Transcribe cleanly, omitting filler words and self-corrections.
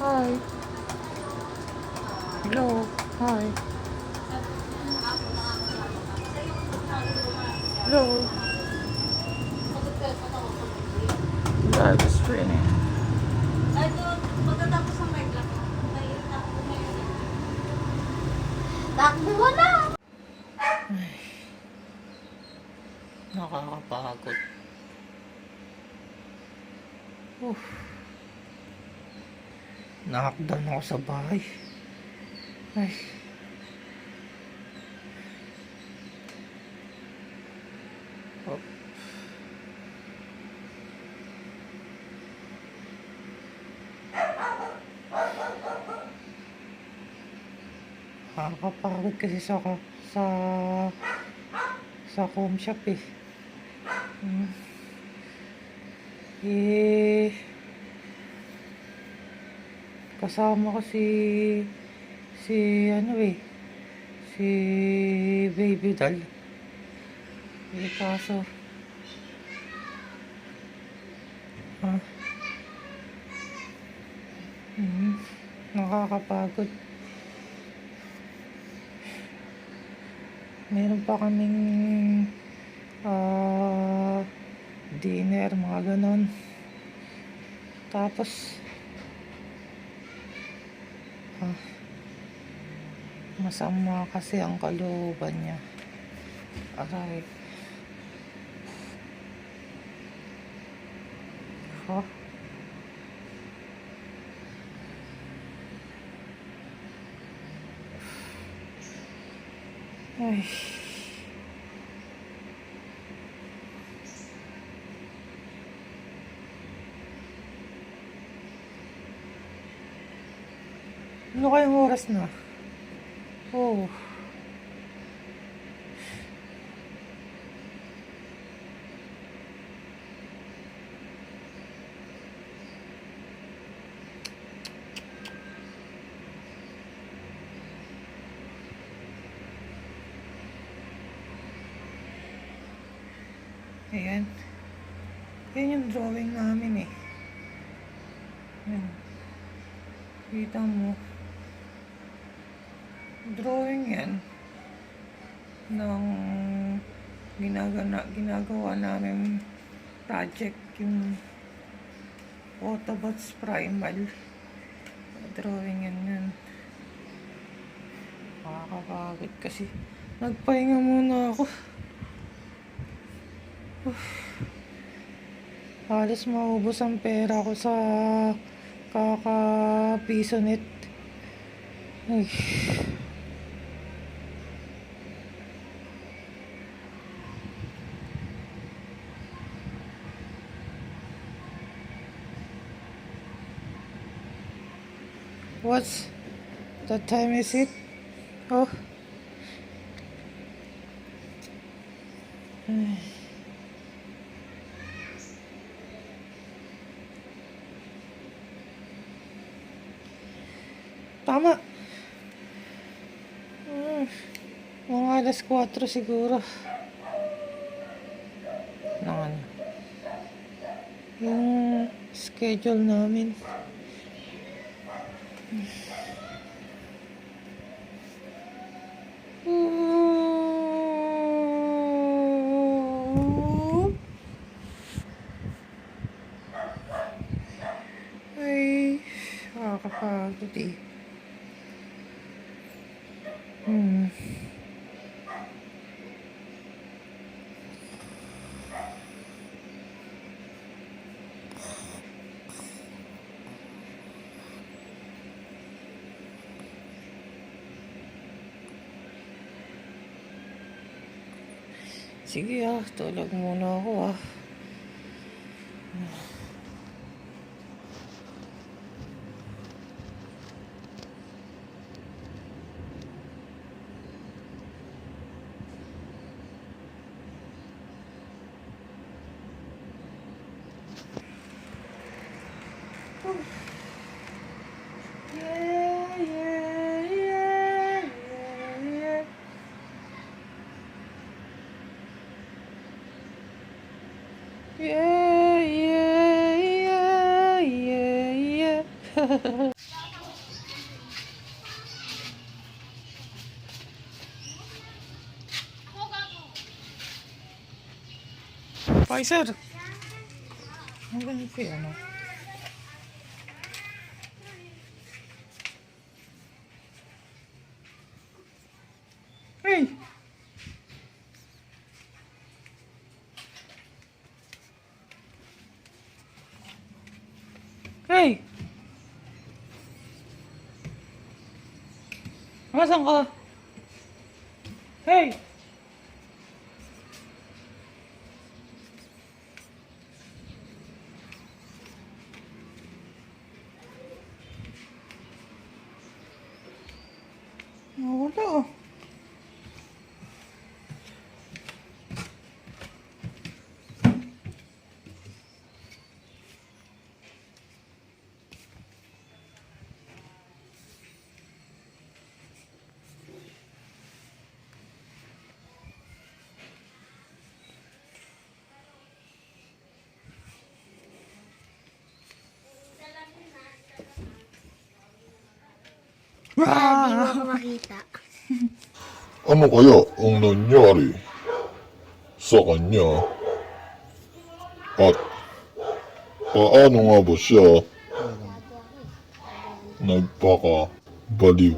Hi. Hello. Hi. Hello. Live streaming. Pagkatapos ng mic lang, may takbo na yun. Takbo wala! Nakakapagod. Uff. Nakakdan ako sa bahay. Ay. Oh. Nakakapagod kasi sa home shop eh. Kasama ko si ano eh, si Baby Doll. Kaso nakakapagod. Meron pa kaming dinner, mga ganon. Tapos masama kasi ang kalooban niya. Aray. Ay. Ano kayong oras na? Oh. Ayan. Yan yung drawing namin eh. Ayan. Kita mo. Drawing yan ng ginagawa namin project, yung Autobots Primal. Drawing yan. Nakakapagod kasi. Nagpahinga muna ako. Halos maubos ang pera ko sa kaka-piso net. Ay. What time is it? Oh. Tama. Mga alas 4 siguro. Ano? Yung schedule namin. Ay, nakakapagod eh. Sige tulog muna ako Yeah. Pfizer. Ang ganda si ano. Hey! Hey! Nasaan ka? Hey! Wala. Hindi mo ako makita. Ano kaya ang nangyari sa kanya? At paano nga ba siya nagpakabaliw?